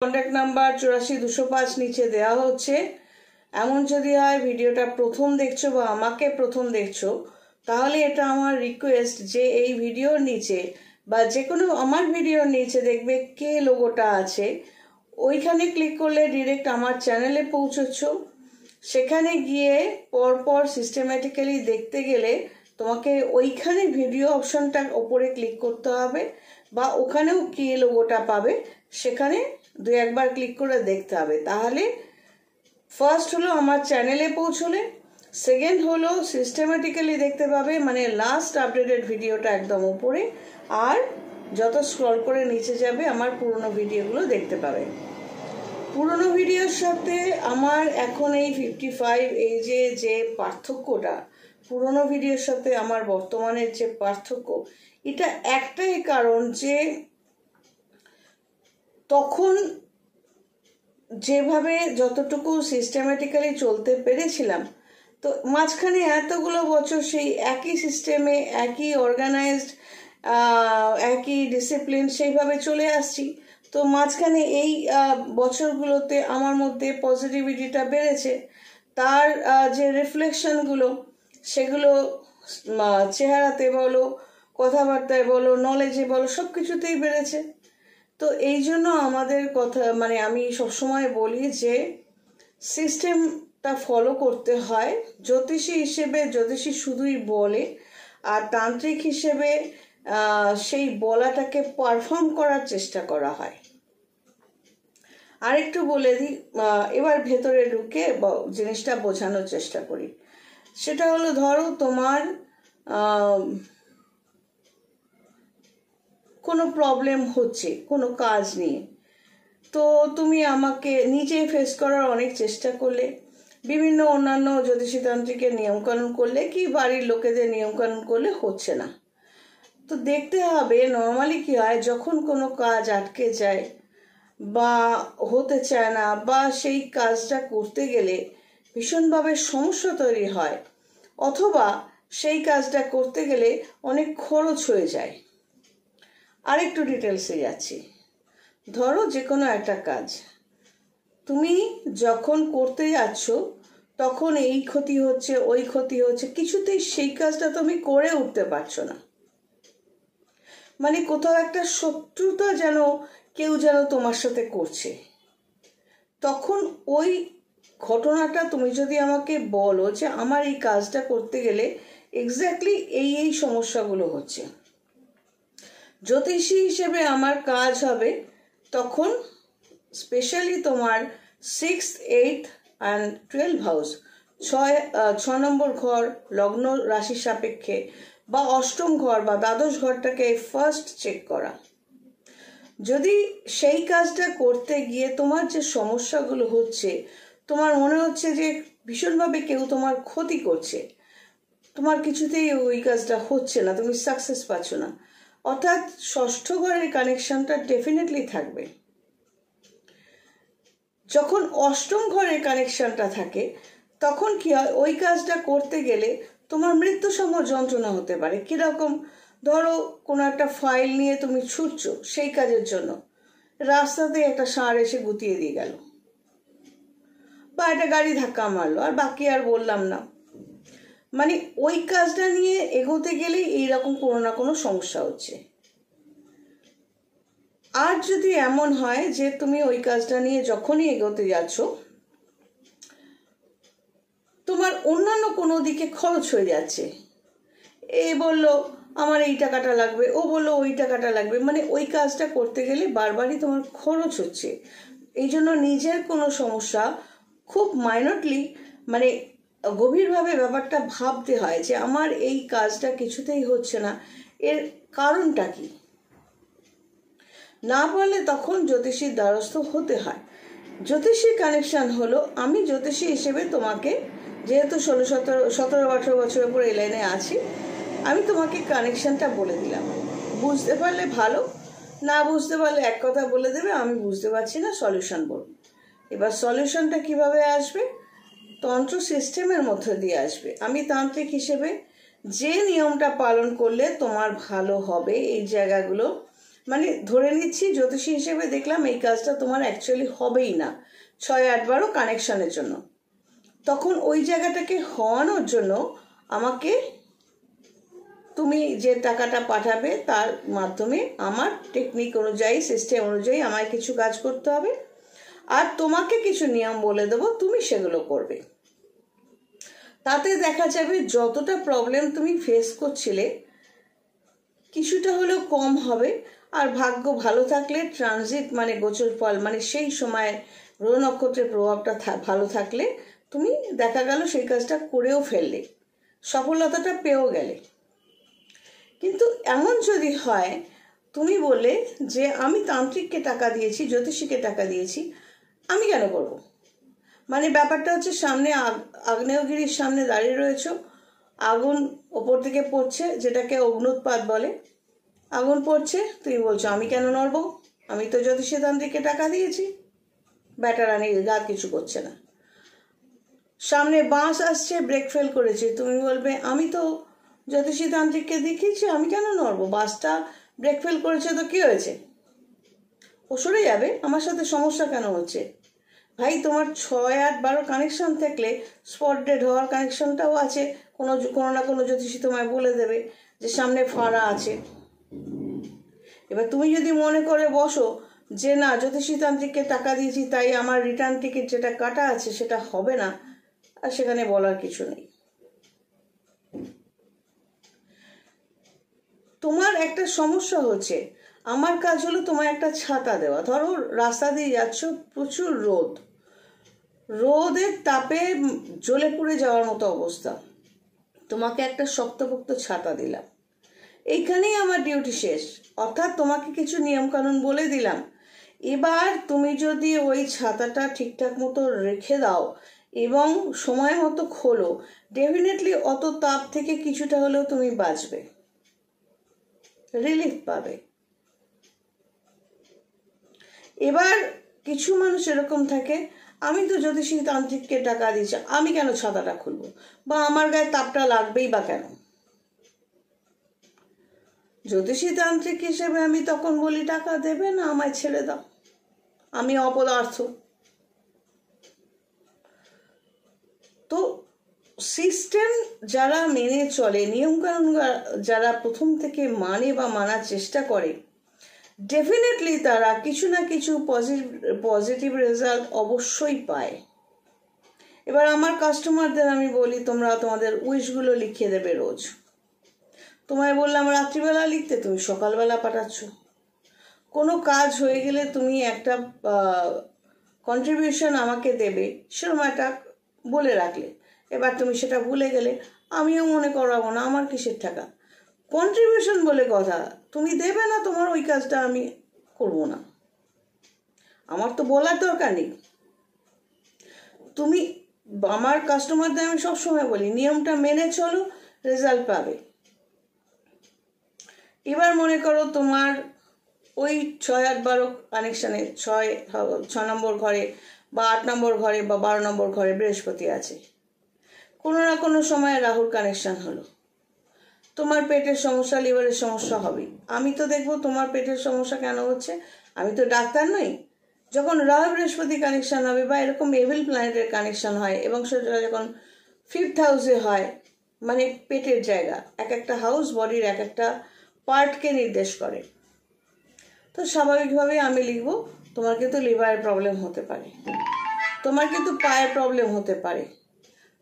Contact number 84-205 নিচে দেওয়া হচ্ছে। এমন যদি হয় ভিডিওটা প্রথম দেখছো বা আমাকে প্রথম দেখছো, তাহলে এটা আমার রিকোয়েস্ট যে এই ভিডিওর নিচে বা যে কোনো আমার ভিডিওর নিচে দেখবে কে লোগোটা আছে, ওইখানে ক্লিক করলে ডিরেক্ট আমার চ্যানেলে পৌঁছচ্ছ। সেখানে গিয়ে পরপর সিস্টেম্যাটিক্যালি দেখতে গেলে তোমাকে ওইখানে ভিডিও অপশনটার ওপরে ক্লিক করতে হবে, বা ওখানেও কে লোগোটা পাবে সেখানে 2-1বার ক্লিক করে দেখতে হবে। তাহলে ফার্স্ট হলো আমার চ্যানেলে পৌঁছলে, সেকেন্ড হলো সিস্টেম্যাটিক্যালি দেখতে পাবে, মানে লাস্ট আপডেটেড ভিডিওটা একদম উপরে, আর যত স্ক্রল করে নিচে যাবে আমার পুরনো ভিডিওগুলো দেখতে পাবে। পুরনো ভিডিওর সাথে আমার এখন এই 55 এজে যে পার্থক্যটা, পুরনো ভিডিওর সাথে আমার বর্তমানের যে পার্থক্য, এটা একটাই কারণ যে তখন যেভাবে যতটুকু সিস্টেম্যাটিক্যালি চলতে পেরেছিলাম, তো মাঝখানে এতগুলো বছর সেই একই সিস্টেমে, একই অর্গানাইজড, একই ডিসিপ্লিন সেইভাবে চলে আসছি। তো মাঝখানে এই বছরগুলোতে আমার মধ্যে পজিটিভিটিটা বেড়েছে, তার যে রিফ্লেকশনগুলো সেগুলো চেহারাতে বলো, কথাবার্তায় বলো, নলেজে বলো, সব কিছুতেই বেড়েছে। তো এই জন্য আমাদের কথা, মানে আমি সবসময় বলি যে সিস্টেমটা ফলো করতে হয়। জ্যোতিষী হিসেবে জ্যোতিষী শুধুই বলে, আর তান্ত্রিক হিসেবে সেই বলাটাকে পারফর্ম করার চেষ্টা করা হয়। আরেকটু বলে দিই, এবার ভেতরে ঢুকে জিনিসটা বোঝানোর চেষ্টা করি। সেটা হলো, ধরো তোমার কোনো প্রবলেম হচ্ছে কোনো কাজ নিয়ে, তো তুমি আমাকে নিজে ফেস করার অনেক চেষ্টা করলে, বিভিন্ন অন্যান্য জ্যোতিষী তান্ত্রিকের নিয়মকানুন করলে, কি বাড়ির লোকেদের নিয়মকানুন করলে হচ্ছে না। তো দেখতে হবে নর্মালি কি হয়, যখন কোনো কাজ আটকে যায় বা হতে চায় না, বা সেই কাজটা করতে গেলে ভীষণভাবে সমস্যা তৈরি হয়, অথবা সেই কাজটা করতে গেলে অনেক খরচ হয়ে যায়। আরেকটু ডিটেলসে যাচ্ছি। ধরো যে কোনো একটা কাজ তুমি যখন করতে যাচ্ছ, তখন এই ক্ষতি হচ্ছে, ওই ক্ষতি হচ্ছে, কিছুতেই সেই কাজটা তুমি করে উঠতে পারছো না। মানে কোথাও একটা শত্রুতা যেন কেউ যেন তোমার সাথে করছে। তখন ওই ঘটনাটা তুমি যদি আমাকে বলো যে আমার এই কাজটা করতে গেলে এক্স্যাক্টলি এই সমস্যাগুলো হচ্ছে, জ্যোতিষী হিসেবে আমার কাজ হবে তখন স্পেশালি তোমার 6th, 8th and 12 হাউস, 6 নম্বর ঘর লগ্ন রাশি সাপেক্ষে, বা 8ম ঘর বা দ্বাদশ ঘরটাকে ফার্স্ট চেক করা। যদি সেই কাজটা করতে গিয়ে তোমার যে সমস্যাগুলো হচ্ছে, তোমার মনে হচ্ছে যে ভীষণভাবে কেউ তোমার ক্ষতি করছে, তোমার কিছুতেই ওই কাজটা হচ্ছে না, তুমি সাকসেস পাচ্ছ না, অর্থাৎ 6ষ্ঠ ঘরের কানেকশনটা ডেফিনেটলি থাকবে। যখন 8ম ঘরের কানেকশনটা থাকে, তখন কি হয়, ওই কাজটা করতে গেলে তোমার মৃত্যুসম যন্ত্রণা হতে পারে। কিরকম, ধরো কোনো একটা ফাইল নিয়ে তুমি ছুটছো সেই কাজের জন্য, রাস্তাতে একটা ষাঁড় এসে গুতিয়ে দিয়ে গেল, বা একটা গাড়ি ধাক্কা মারলো, আর বাকি আর বললাম না। মানে ওই কাজটা নিয়ে এগোতে গেলেই এইরকম কোনো না কোনো সমস্যা হচ্ছে। আর যদি এমন হয় যে তুমি ওই কাজটা নিয়ে যখনই এগোতে যাচ্ছ, তোমার অন্যান্য কোনো দিকে খরচ হয়ে যাচ্ছে, এ বললো আমার এই টাকাটা লাগবে, ও বললো ওই টাকাটা লাগবে, মানে ওই কাজটা করতে গেলে বারবারই তোমার খরচ হচ্ছে। এই জন্য নিজের কোনো সমস্যা খুব মাইনরলি, মানে গভীরভাবে ব্যাপারটা ভাবতে হয় যে আমার এই কাজটা কিছুতেই হচ্ছে না, এর কারণটা কি। না পারলে তখন জ্যোতিষীর দ্বারস্থ হতে হয়। জ্যোতিষী কানেকশন হলো, আমি জ্যোতিষী হিসেবে তোমাকে, যেহেতু 17-18 বছরের উপর এই লাইনে আছি, আমি তোমাকে কানেকশনটা বলে দিলাম। বুঝতে পারলে ভালো, না বুঝতে পারলে এক কথা বলে দেবে আমি বুঝতে পারছি না, সলিউশন বলবো। এবার সলিউশনটা কিভাবে আসবে, তন্ত্র সিস্টেমের মধ্যে দিয়ে আসবে। আমি তান্ত্রিক হিসেবে যে নিয়মটা পালন করলে তোমার ভালো হবে, এই জায়গাগুলো মানে ধরে নিচ্ছি জ্যোতিষী হিসেবে দেখলাম এই কাজটা তোমার অ্যাকচুয়ালি হবেই না 6-8-12 কানেকশনের জন্য, তখন ওই জায়গাটাকে হওয়ানোর জন্য আমাকে তুমি যে টাকাটা পাঠাবে তার মাধ্যমে আমার টেকনিক অনুযায়ী, সিস্টেম অনুযায়ী আমায় কিছু কাজ করতে হবে, আর তোমাকে কিছু নিয়ম বলে দেবো, তুমি সেগুলো করবে। তাতে দেখা যাবে যতটা প্রবলেম তুমি ফেস করছিলে কিছুটা হলেও কম হবে। আর ভাগ্য ভালো থাকলে, ট্রানজিট মানে গোচর ফল মানে সেই সময় গ্রহ নক্ষত্রের প্রভাবটা ভালো থাকলে তুমি দেখা গেল সেই কাজটা করেও ফেললে, সফলতাটা পেয়েও গেলে। কিন্তু এমন যদি হয় তুমি বলে যে আমি তান্ত্রিককে টাকা দিয়েছি, জ্যোতিষীকে টাকা দিয়েছি, আমি কেন করব? মানে ব্যাপারটা হচ্ছে সামনে আগ্নেয়গিরির সামনে দাঁড়িয়ে রয়েছো, আগুন ওপর থেকে পড়ছে, যেটাকে অগ্নুৎপাত বলে, আগুন পড়ছে, তুমি বলছো আমি কেন নড়বো, আমি তো জ্যোতিষী তান্ত্রিককে টাকা দিয়েছি, ব্যাটারানি গাত কিছু করছে না। সামনে বাস আসছে, ব্রেক ফেল করেছে, তুমি বলবে আমি তো জ্যোতিষী তান্ত্রিককে দেখিয়েছি, আমি কেন নড়বো, বাসটা ব্রেক ফেল করেছে তো কি হয়েছে, ও সরে যাবে, আমার সাথে সমস্যা কেন হচ্ছে? ভাই তোমার 6-8-12 কানেকশন থাকলে স্পট ডেড হওয়ার কানেকশনটাও আছে, কোনো না কোনো জ্যোতিষী তোমায় বলে দেবে যে সামনে ফাঁড়া আছে। এবার তুমি যদি মনে করে বসো যে না জ্যোতিষী তান্ত্রিককে টাকা দিয়েছি তাই আমার রিটার্ন টিকিট যেটা কাটা আছে সেটা হবে না, আর সেখানে বলার কিছু নেই। তোমার একটা সমস্যা হচ্ছে, আমার কাজ হলো তোমার একটা ছাতা দেওয়া। ধরো রাস্তা দিয়ে যাচ্ছ, প্রচুর রোদ, রোদের তাপে জ্বলে পুড়ে যাওয়ার মতো অবস্থা, তোমাকে একটা শক্তপোক্ত ছাতা দিলাম, এইখানেই আমার ডিউটি শেষ। অর্থাৎ তোমাকে কিছু নিয়মকানুন বলে দিলাম, এবার তুমি যদি ওই ছাতাটা ঠিকঠাক মতো রেখে দাও এবং সময় মতো খোলো, ডেফিনেটলি অত তাপ থেকে কিছুটা হলেও তুমি বাঁচবে, রিলিফ পাবে। এবার কিছু মানুষ এরকম থাকে, আমি তো জ্যোতিষী তান্ত্রিককে টাকা দিয়েছি, আমি কেন ছাতাটা খুলবো, বা আমার গায়ে তাপটা লাগবেই বা কেন? জ্যোতিষী তান্ত্রিক হিসেবে আমি তখন বলি টাকা দেবে না, আমায় ছেড়ে দাও, আমি অপদার্থ। তো সিস্টেম যারা মেনে চলে, নিয়মকানুন যারা প্রথম থেকে মানে বা মানার চেষ্টা করে, ডেফিনেটলি তারা কিছু না কিছু পজিটিভ রেজাল্ট অবশ্যই পায়। এবার আমার কাস্টমারদের আমি বলি তোমরা তোমাদের উইশগুলো লিখে দেবে রোজ। তোমায় বললাম রাত্রিবেলা লিখতে, তুমি সকালবেলা পাঠাচ্ছ। কোনো কাজ হয়ে গেলে তুমি একটা কন্ট্রিবিউশন আমাকে দেবে, সেরকম একটা বলে রাখলে, এবার তুমি সেটা ভুলে গেলে, আমিও মনে করাবো না, আমার কিসের টাকা, কন্ট্রিবিউশন বলে কথা, তুমি দেবে না, তোমার ওই কাজটা আমি করবো না, আমার তো বলার দরকার নেই। তুমি আমার কাস্টমারদের আমি সবসময় বলি নিয়মটা মেনে চলো, রেজাল্ট পাবে। এবার মনে করো তোমার ওই 6-8-12 কানেকশানে 6 নম্বর ঘরে বা 8 নম্বর ঘরে বা 12 নম্বর ঘরে বৃহস্পতি আছে, কোনো না কোনো সময় রাহুর কানেকশান হলো, তোমার পেটের সমস্যা, লিভারের সমস্যা হবেই। আমি তো দেখবো তোমার পেটের সমস্যা কেন হচ্ছে, আমি তো ডাক্তার নই। যখন রাহু বৃহস্পতি কানেকশান হবে বা এরকম এভিল প্ল্যানেটের কানেকশান হয় এবং সেটা যখন 5th হাউসে হয়, মানে পেটের জায়গা, এক একটা হাউস বডির এক একটা পার্টকে নির্দেশ করে, তো স্বাভাবিকভাবেই আমি লিখবো তোমার কিন্তু লিভারের প্রবলেম হতে পারে, তোমার কিন্তু পায়ের প্রবলেম হতে পারে।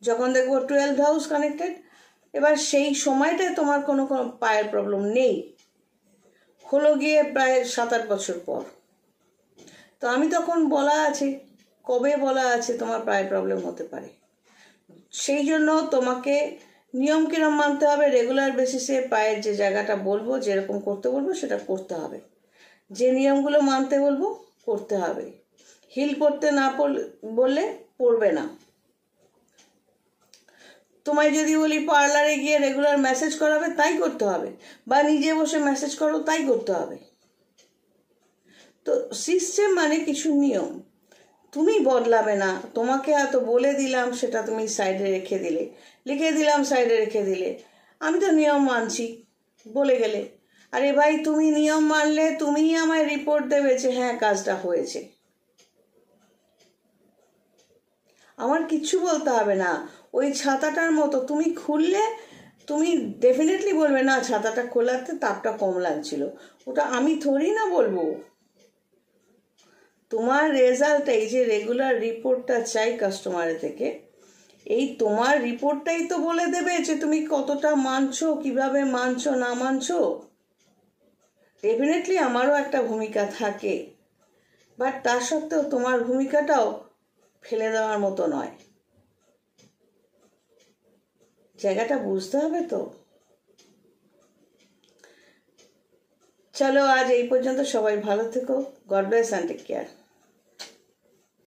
যখন দেখবো 12th হাউস কানেক্টেড, এবার সেই সময়টায় তোমার কোনো পায়ের প্রবলেম নেই, হলো গিয়ে প্রায় 7-8 বছর পর, তো আমি তখন বলা আছে, কবে বলা আছে তোমার পায়ের প্রবলেম হতে পারে। সেই জন্য তোমাকে নিয়ম কিরম মানতে হবে, রেগুলার বেসিসে পায়ের যে জায়গাটা বলবো, যেরকম করতে বলবো সেটা করতে হবে, যে নিয়মগুলো মানতে বলবো করতে হবে। হিল পড়তে না বললে পড়বে না। তোমায় যদি বলি পার্লারে গিয়ে রেগুলার ম্যাসেজ করাবে, তাই করতে হবে, বা নিজে বসে ম্যাসেজ করো, তাই করতে হবে। তো সিস্টেম মানে কিছু নিয়ম, তুমি বদলাবে না, তোমাকে এত বলে দিলাম সেটা তুমি সাইডে রেখে দিলে, লিখে দিলাম সাইডে রেখে দিলে, আমি তো নিয়ম মানছি বলে গেলে, আরে ভাই, তুমি নিয়ম মানলে তুমিই আমায় রিপোর্ট দেবে যে হ্যাঁ কাজটা হয়েছে। আমার কিচ্ছু বলতে হবে না। ওই ছাতাটার মতো তুমি খুললে তুমি ডেফিনেটলি বলবে না ছাতাটা খোলাতে তাপটা কম লাগছিল, ওটা আমি থোড়ি না বলবো। তোমার রেজাল্ট, এই যে রেগুলার রিপোর্টটা চাই কাস্টমারের থেকে, এই তোমার রিপোর্টটাই তো বলে দেবে যে তুমি কতটা মানছো, কিভাবে মানছো না মানছো। ডেফিনেটলি আমারও একটা ভূমিকা থাকে, বাট তা সত্ত্বেও তোমার ভূমিকাটাও ফেলে দেওয়ার মতো নয়। জায়গাটা বুঝতে হবে তো। চলো আজ এই পর্যন্ত, সবাই ভালো থেকো। God bless and take care.